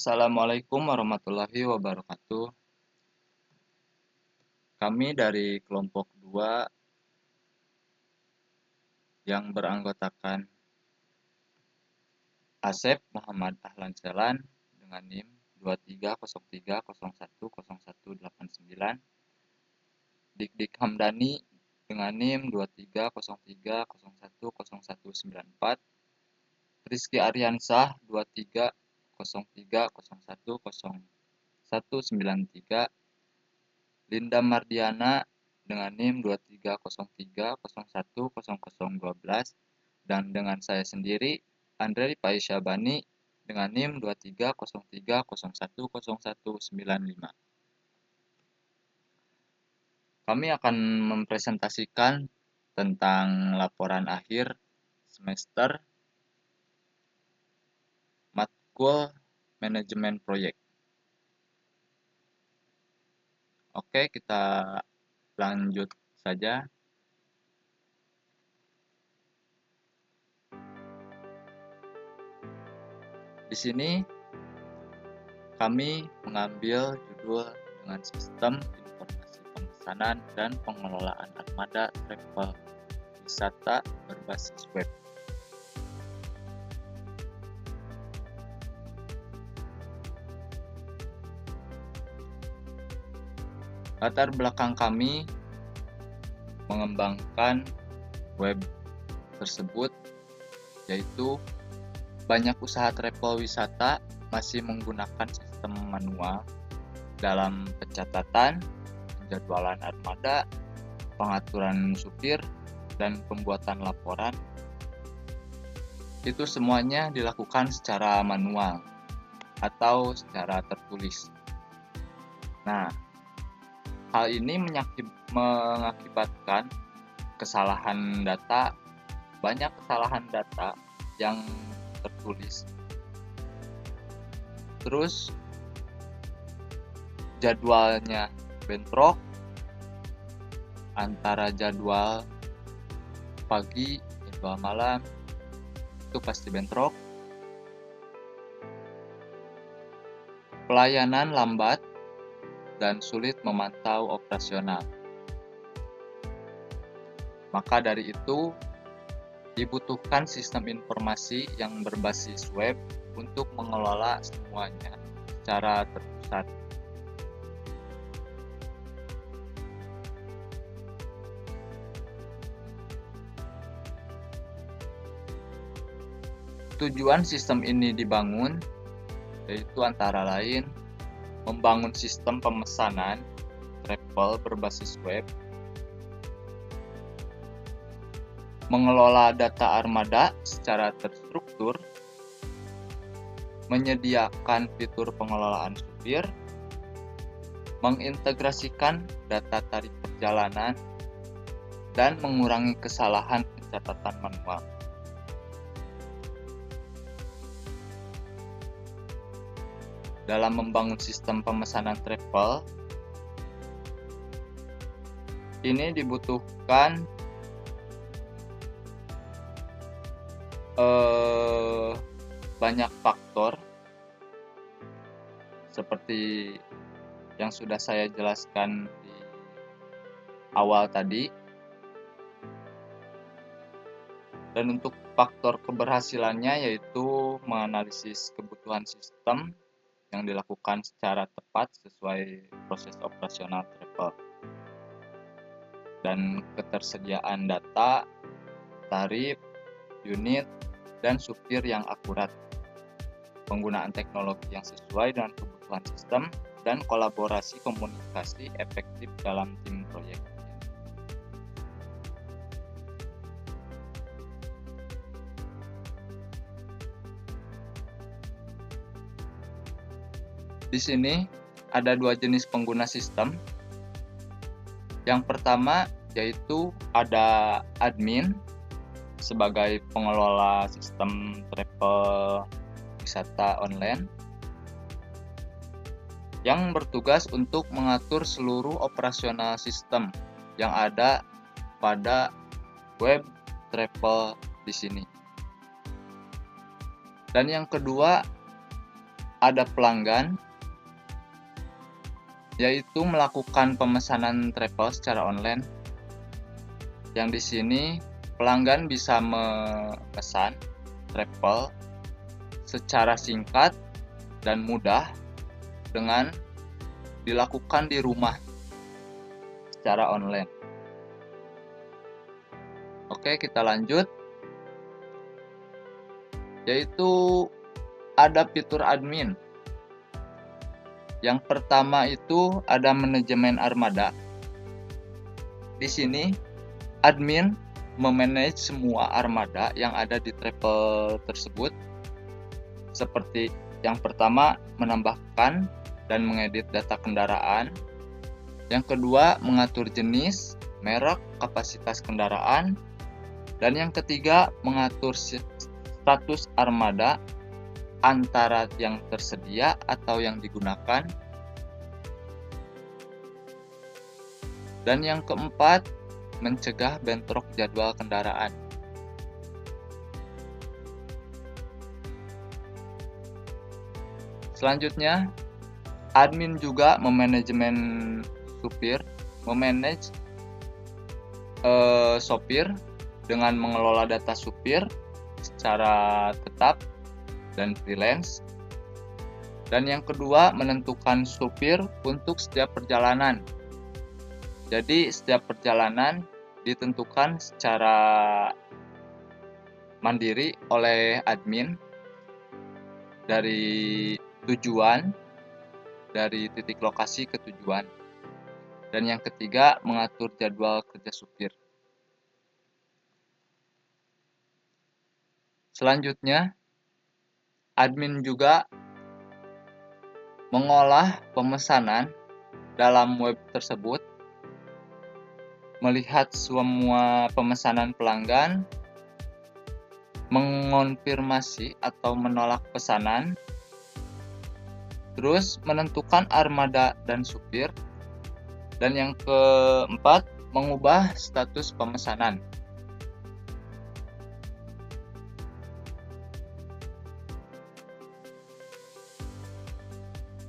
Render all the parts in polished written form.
Assalamualaikum warahmatullahi wabarakatuh. Kami dari kelompok 2 yang beranggotakan Asep Muhammad Ahlan Selan dengan NIM 2303010189, Dik Hamdani dengan NIM 2303010194, Rizky Aryansah 2303010193, Linda Mardiana dengan NIM 2303010012, dan dengan saya sendiri Andre Paisyabani dengan NIM 2303010195. Kami akan mempresentasikan tentang laporan akhir semester matkul manajemen proyek. Oke, kita lanjut saja. Di sini kami mengambil judul dengan sistem informasi pemesanan dan pengelolaan armada travel wisata berbasis web. Latar belakang kami mengembangkan web tersebut yaitu banyak usaha travel wisata masih menggunakan sistem manual dalam pencatatan, penjadwalan armada, pengaturan supir, dan pembuatan laporan. Itu semuanya dilakukan secara manual atau secara tertulis. Nah, hal ini mengakibatkan kesalahan data, banyak kesalahan data yang tertulis. Terus jadwalnya bentrok antara jadwal pagi, jadwal malam, itu pasti bentrok. Pelayanan lambat dan sulit memantau operasional. Maka dari itu, dibutuhkan sistem informasi yang berbasis web untuk mengelola semuanya secara terpusat. Tujuan sistem ini dibangun yaitu antara lain membangun sistem pemesanan travel berbasis web, mengelola data armada secara terstruktur, menyediakan fitur pengelolaan supir, mengintegrasikan data tarif perjalanan, dan mengurangi kesalahan pencatatan manual. Dalam membangun sistem pemesanan travel, ini dibutuhkan banyak faktor seperti yang sudah saya jelaskan di awal tadi. Dan untuk faktor keberhasilannya yaitu menganalisis kebutuhan sistem yang dilakukan secara tepat sesuai proses operasional travel, dan ketersediaan data, tarif, unit, dan supir yang akurat, penggunaan teknologi yang sesuai dengan kebutuhan sistem, dan kolaborasi komunikasi efektif dalam tim proyek. Di sini ada dua jenis pengguna sistem. Yang pertama yaitu ada admin sebagai pengelola sistem travel wisata online yang bertugas untuk mengatur seluruh operasional sistem yang ada pada web travel di sini. Dan yang kedua ada pelanggan, yaitu melakukan pemesanan travel secara online. Yang di sini pelanggan bisa memesan travel secara singkat dan mudah dengan dilakukan di rumah secara online. Oke, kita lanjut. Yaitu ada fitur admin. Yang pertama itu ada manajemen armada. Di sini admin memanage semua armada yang ada di travel tersebut. Seperti yang pertama, menambahkan dan mengedit data kendaraan. Yang kedua, mengatur jenis, merek, kapasitas kendaraan. Dan yang ketiga, mengatur status armada antara yang tersedia atau yang digunakan. Dan yang keempat, mencegah bentrok jadwal kendaraan. Selanjutnya, admin juga memanajemen supir, memanage sopir dengan mengelola data supir secara tetap dan freelance. Dan yang kedua, menentukan supir untuk setiap perjalanan. Jadi setiap perjalanan ditentukan secara mandiri oleh admin dari tujuan, dari titik lokasi ke tujuan. Dan yang ketiga, mengatur jadwal kerja supir. Selanjutnya, admin juga mengolah pemesanan dalam web tersebut, melihat semua pemesanan pelanggan, mengonfirmasi atau menolak pesanan, terus menentukan armada dan supir, dan yang keempat, mengubah status pemesanan.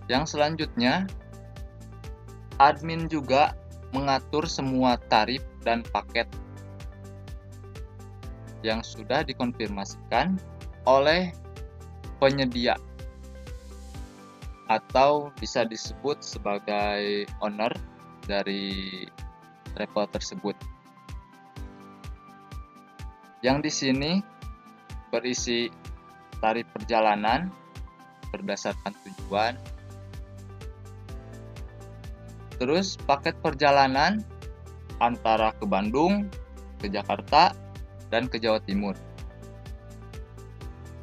Yang selanjutnya, admin juga mengatur semua tarif dan paket yang sudah dikonfirmasikan oleh penyedia atau bisa disebut sebagai owner dari travel tersebut. Yang di sini berisi tarif perjalanan berdasarkan tujuan. Terus paket perjalanan antara ke Bandung, ke Jakarta, dan ke Jawa Timur.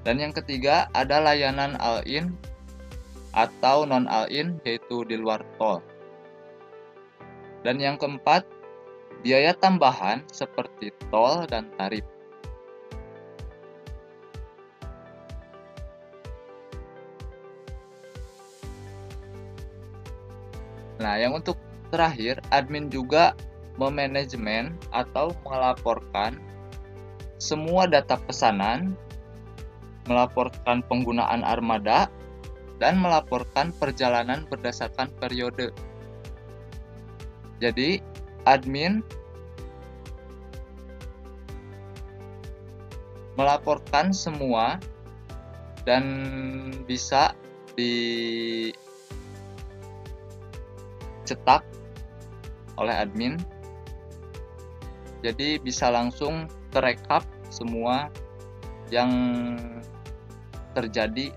Dan yang ketiga ada layanan all-in atau non all-in, yaitu di luar tol. Dan yang keempat, biaya tambahan seperti tol dan tarif. Nah, yang untuk terakhir, admin juga memanajemen atau melaporkan semua data pesanan, melaporkan penggunaan armada, dan melaporkan perjalanan berdasarkan periode. Jadi, admin melaporkan semua dan bisa dicetak oleh admin. Jadi bisa langsung terekap semua yang terjadi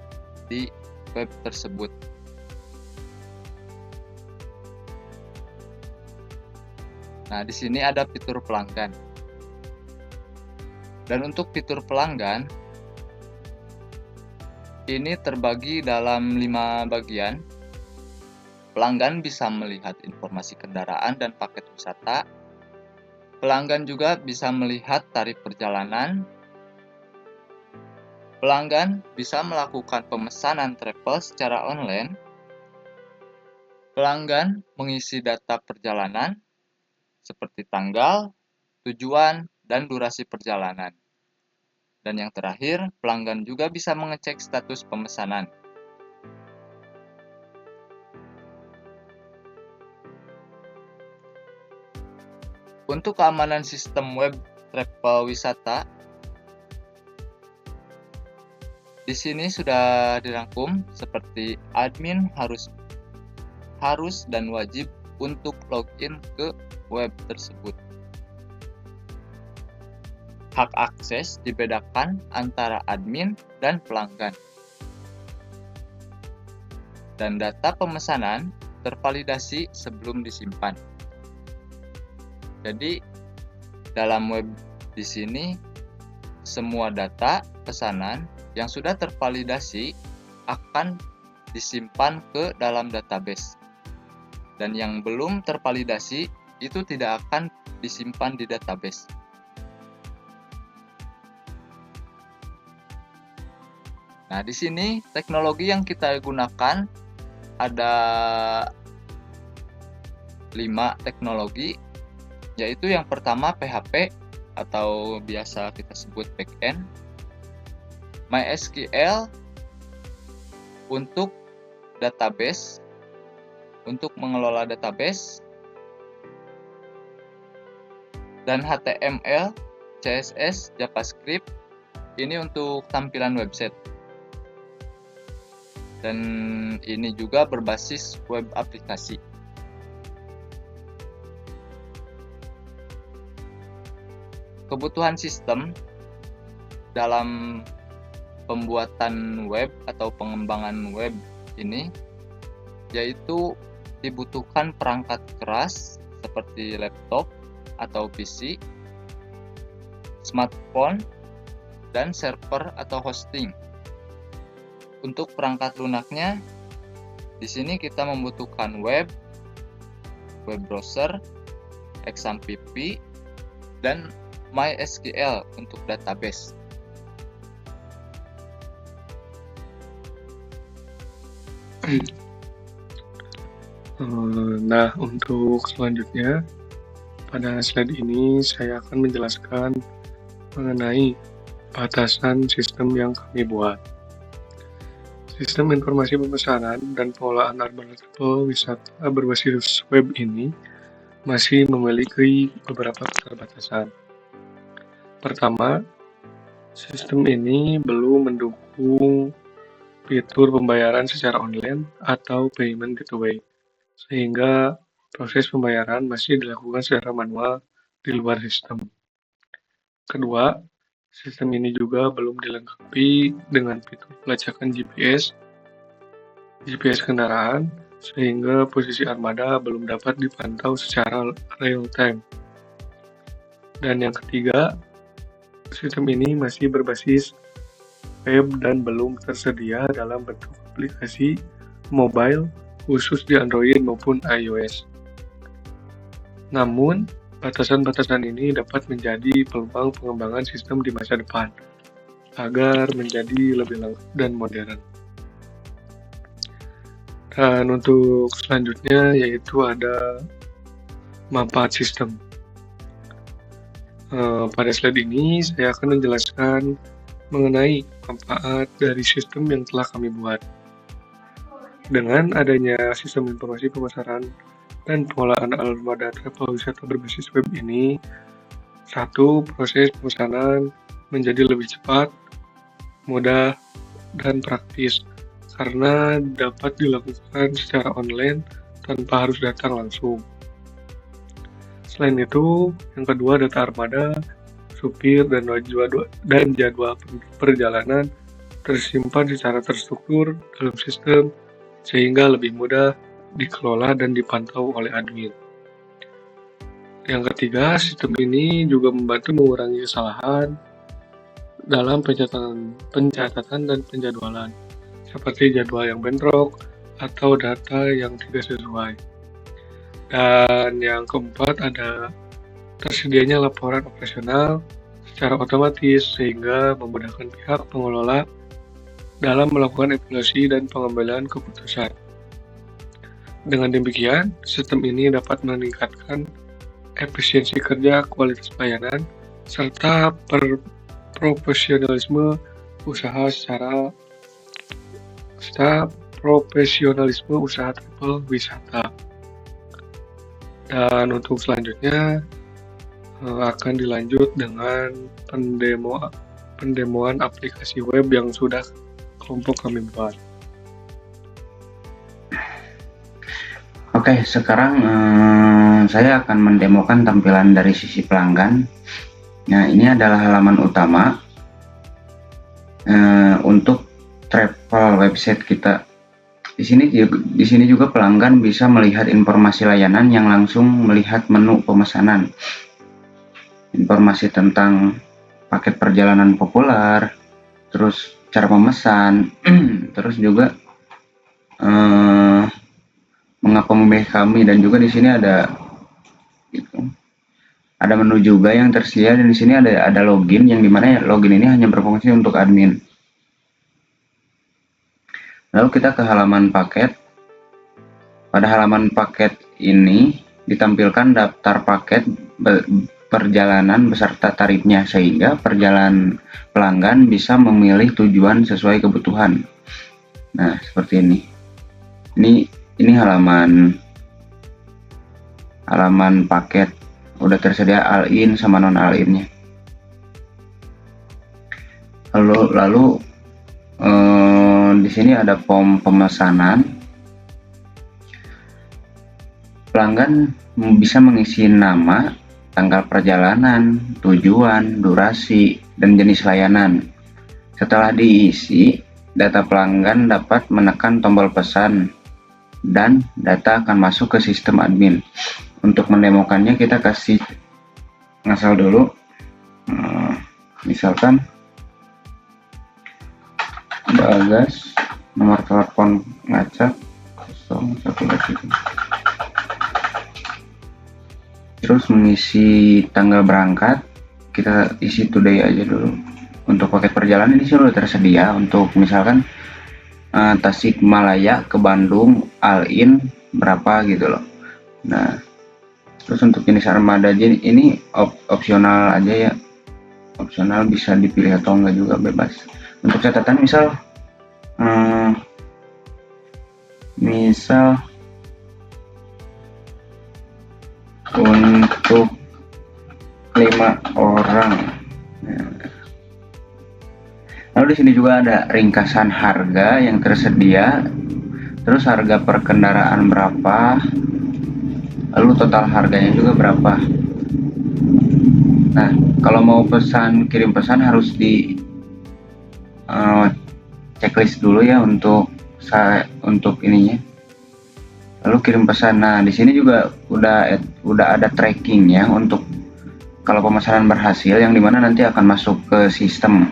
di web tersebut. Nah, di sini ada fitur pelanggan. Dan untuk fitur pelanggan ini terbagi dalam 5 bagian. Pelanggan bisa melihat informasi kendaraan dan paket wisata. Pelanggan juga bisa melihat tarif perjalanan. Pelanggan bisa melakukan pemesanan travel secara online. Pelanggan mengisi data perjalanan seperti tanggal, tujuan, dan durasi perjalanan. Dan yang terakhir, pelanggan juga bisa mengecek status pemesanan. Untuk keamanan sistem web travel wisata, di sini sudah dirangkum seperti admin harus dan wajib untuk login ke web tersebut. Hak akses dibedakan antara admin dan pelanggan. Dan data pemesanan tervalidasi sebelum disimpan. Jadi dalam web di sini semua data pesanan yang sudah tervalidasi akan disimpan ke dalam database. Dan yang belum tervalidasi itu tidak akan disimpan di database. Nah, di sini teknologi yang kita gunakan ada 5 teknologi, yaitu yang pertama PHP atau biasa kita sebut backend, MySQL untuk database, untuk mengelola database, dan HTML, CSS, JavaScript ini untuk tampilan website. Dan ini juga berbasis web aplikasi. Kebutuhan sistem dalam pembuatan web atau pengembangan web ini yaitu dibutuhkan perangkat keras seperti laptop atau PC, smartphone, dan server atau hosting. Untuk perangkat lunaknya, di sini kita membutuhkan web browser, XAMPP, dan MySQL untuk database. Nah, untuk selanjutnya, pada slide ini saya akan menjelaskan mengenai batasan sistem yang kami buat. Sistem informasi pemesanan dan pengelolaan armada travel wisata berbasis web ini masih memiliki beberapa keterbatasan. Pertama, sistem ini belum mendukung fitur pembayaran secara online atau payment gateway, sehingga proses pembayaran masih dilakukan secara manual di luar sistem. Kedua, sistem ini juga belum dilengkapi dengan fitur pelacakan GPS kendaraan, sehingga posisi armada belum dapat dipantau secara real time. Dan yang ketiga, sistem ini masih berbasis web dan belum tersedia dalam bentuk aplikasi mobile khusus di Android maupun iOS. Namun, batasan-batasan ini dapat menjadi peluang pengembangan sistem di masa depan agar menjadi lebih lengkap dan modern. Dan untuk selanjutnya yaitu ada manfaat sistem. Pada slide ini saya akan menjelaskan mengenai manfaat dari sistem yang telah kami buat. Dengan adanya sistem informasi pemasaran dan pengelolaan armada travel wisata berbasis web ini, satu, proses pemesanan menjadi lebih cepat, mudah, dan praktis karena dapat dilakukan secara online tanpa harus datang langsung. Selain itu, yang kedua, data armada, supir, dan jadwal perjalanan tersimpan secara terstruktur dalam sistem sehingga lebih mudah dikelola dan dipantau oleh admin. Yang ketiga, sistem ini juga membantu mengurangi kesalahan dalam pencatatan dan penjadwalan, seperti jadwal yang bentrok atau data yang tidak sesuai. Dan yang keempat ada tersedianya laporan operasional secara otomatis sehingga memudahkan pihak pengelola dalam melakukan evaluasi dan pengambilan keputusan. Dengan demikian, sistem ini dapat meningkatkan efisiensi kerja, kualitas pelayanan, serta profesionalisme usaha travel wisata. Dan untuk selanjutnya, akan dilanjut dengan pendemoan aplikasi web yang sudah kelompok kami buat. Oke, sekarang saya akan mendemokan tampilan dari sisi pelanggan. Nah, ini adalah halaman utama untuk travel website kita. Di sini juga pelanggan bisa melihat informasi layanan yang langsung melihat menu pemesanan, informasi tentang paket perjalanan populer, terus cara memesan, terus juga mengapa memilih kami, dan juga di sini ada menu juga yang tersedia, dan di sini ada login, yang dimana login ini hanya berfungsi untuk admin. Lalu kita ke halaman paket. Pada halaman paket ini ditampilkan daftar paket perjalanan beserta tarifnya, sehingga pelanggan bisa memilih tujuan sesuai kebutuhan. Nah, seperti ini. Ini halaman paket. Udah tersedia all-in sama non all-innya. Lalu di sini ada form pemesanan. Pelanggan bisa mengisi nama, tanggal perjalanan, tujuan, durasi, dan jenis layanan. Setelah diisi, data pelanggan dapat menekan tombol pesan dan data akan masuk ke sistem admin. Untuk mendemokannya kita kasih ngasal dulu. Misalkan Bagas, nomor telepon ngacak 01. Terus mengisi tanggal berangkat, kita isi today aja dulu. Untuk paket perjalanan ini sudah tersedia, untuk misalkan Tasikmalaya ke Bandung all-in berapa gitu loh. Nah, terus untuk jenis armada ini opsional aja ya, opsional, bisa dipilih atau enggak juga, bebas. Untuk catatan misal untuk 5 orang. Lalu di sini juga ada ringkasan harga yang tersedia, terus harga per kendaraan berapa, lalu total harganya juga berapa. Nah, kalau mau kirim pesan harus di checklist dulu ya untuk ininya. Lalu kirim pesan. Nah, di sini juga udah ada trackingnya untuk kalau pemesanan berhasil, yang dimana nanti akan masuk ke sistem.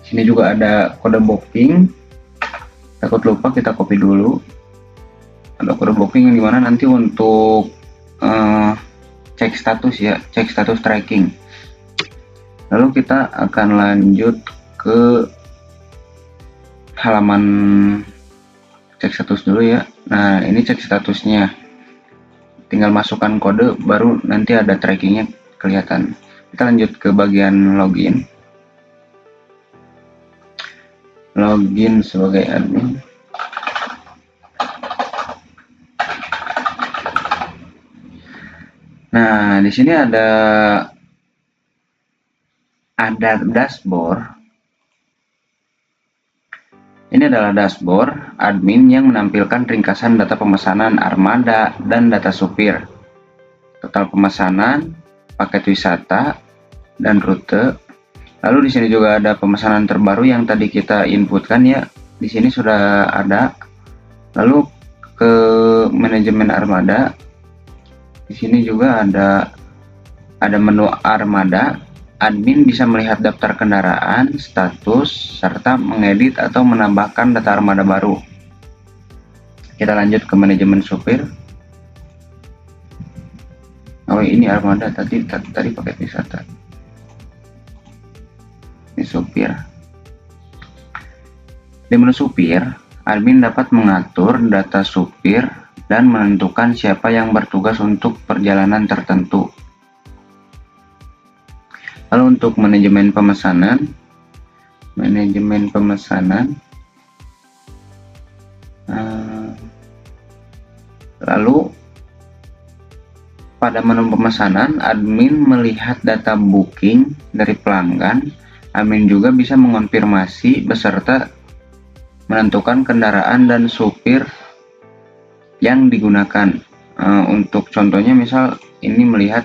Sini juga ada kode booking. Takut lupa, kita copy dulu. Ada kode booking yang dimana nanti untuk cek status ya, cek status tracking. Lalu kita akan lanjut ke halaman cek status dulu ya. Nah, ini cek statusnya, tinggal masukkan kode, baru nanti ada trackingnya kelihatan. Kita lanjut ke bagian login sebagai admin. Nah, di sini ada dashboard. Ini adalah dashboard admin yang menampilkan ringkasan data pemesanan armada dan data supir, total pemesanan, paket wisata, dan rute. Lalu di sini juga ada pemesanan terbaru yang tadi kita inputkan ya. Di sini sudah ada. Lalu ke manajemen armada. Di sini juga ada menu armada. Admin bisa melihat daftar kendaraan, status, serta mengedit atau menambahkan data armada baru. Kita lanjut ke manajemen supir. Oh, ini armada, tadi paket wisata. Ini supir. Di menu supir, admin dapat mengatur data supir dan menentukan siapa yang bertugas untuk perjalanan tertentu. Lalu untuk manajemen pemesanan, lalu Pada menu pemesanan, admin melihat data booking dari pelanggan. Admin juga bisa mengonfirmasi beserta menentukan kendaraan dan supir yang digunakan. Untuk contohnya misal ini melihat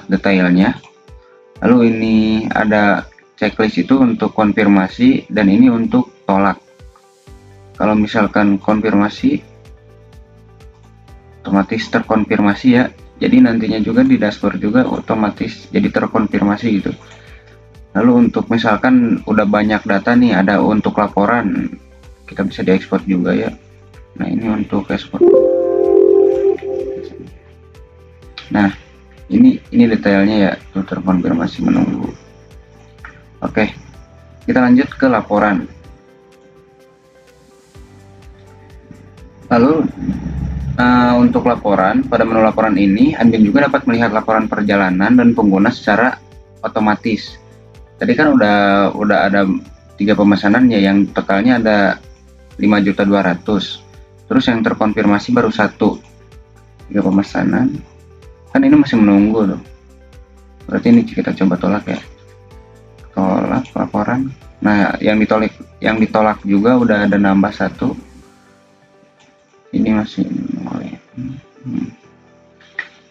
detailnya. Lalu ini ada checklist itu untuk konfirmasi dan ini untuk tolak. Kalau misalkan konfirmasi otomatis terkonfirmasi ya, jadi nantinya juga di dashboard juga otomatis jadi terkonfirmasi gitu. Lalu untuk misalkan udah banyak data nih, ada untuk laporan kita bisa diekspor juga ya. Nah ini untuk ekspor. Nah ini detailnya ya, tuh terkonfirmasi menunggu. Oke, kita lanjut ke laporan. Lalu untuk laporan, pada menu laporan ini, admin juga dapat melihat laporan perjalanan dan pengguna secara otomatis. Tadi kan udah ada 3 pemesanan ya, yang totalnya ada 5.200.000. Terus yang terkonfirmasi baru 1. 3 pemesanan. Kan ini masih menunggu tuh. Berarti ini kita coba tolak ya. Tolak laporan. Nah, yang ditolak juga udah ada nambah 1. Ini masih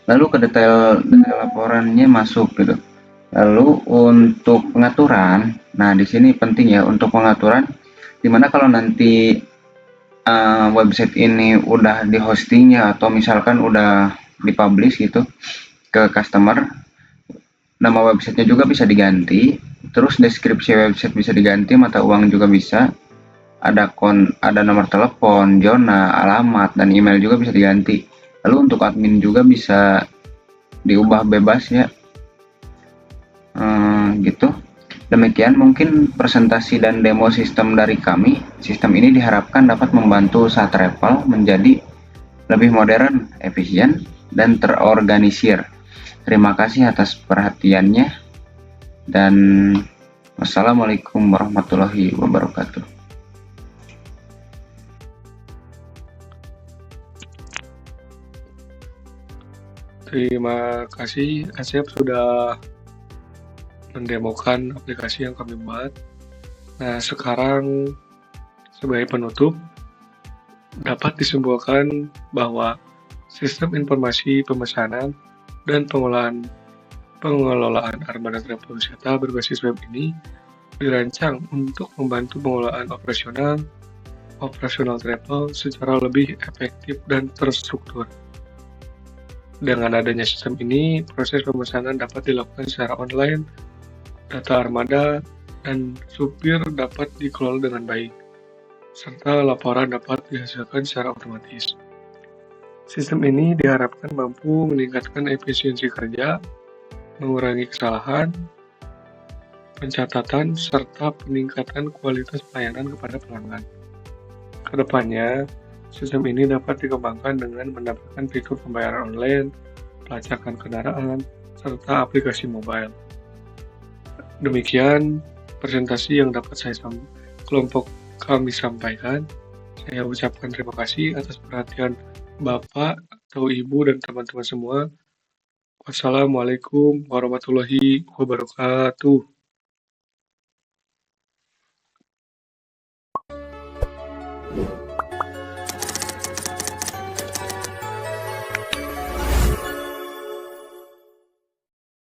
lalu ke detail laporannya masuk gitu. Lalu untuk pengaturan, nah di sini penting ya untuk pengaturan, dimana kalau nanti website ini udah di hostingnya atau misalkan udah dipublish gitu ke customer, nama websitenya juga bisa diganti, terus deskripsi website bisa diganti, mata uang juga bisa. Ada nomor telepon, zona, alamat, dan email juga bisa diganti. Lalu untuk admin juga bisa diubah bebas ya. Gitu. Demikian mungkin presentasi dan demo sistem dari kami. Sistem ini diharapkan dapat membantu usaha travel menjadi lebih modern, efisien, dan terorganisir. Terima kasih atas perhatiannya, dan wassalamualaikum warahmatullahi wabarakatuh. Terima kasih Asep sudah mendemokan aplikasi yang kami buat. Nah, sekarang sebagai penutup, dapat disimpulkan bahwa sistem informasi pemesanan dan pengelolaan armada travel wisata berbasis web ini dirancang untuk membantu pengelolaan operasional travel secara lebih efektif dan terstruktur. Dengan adanya sistem ini, proses pemesanan dapat dilakukan secara online, data armada dan supir dapat dikelola dengan baik, serta laporan dapat dihasilkan secara otomatis. Sistem ini diharapkan mampu meningkatkan efisiensi kerja, mengurangi kesalahan, pencatatan, serta peningkatan kualitas pelayanan kepada pelanggan. Kedepannya, sistem ini dapat dikembangkan dengan menambahkan fitur pembayaran online, pelacakan kendaraan, serta aplikasi mobile. Demikian presentasi yang dapat kelompok kami sampaikan. Saya ucapkan terima kasih atas perhatian Bapak atau Ibu dan teman-teman semua. Wassalamualaikum warahmatullahi wabarakatuh.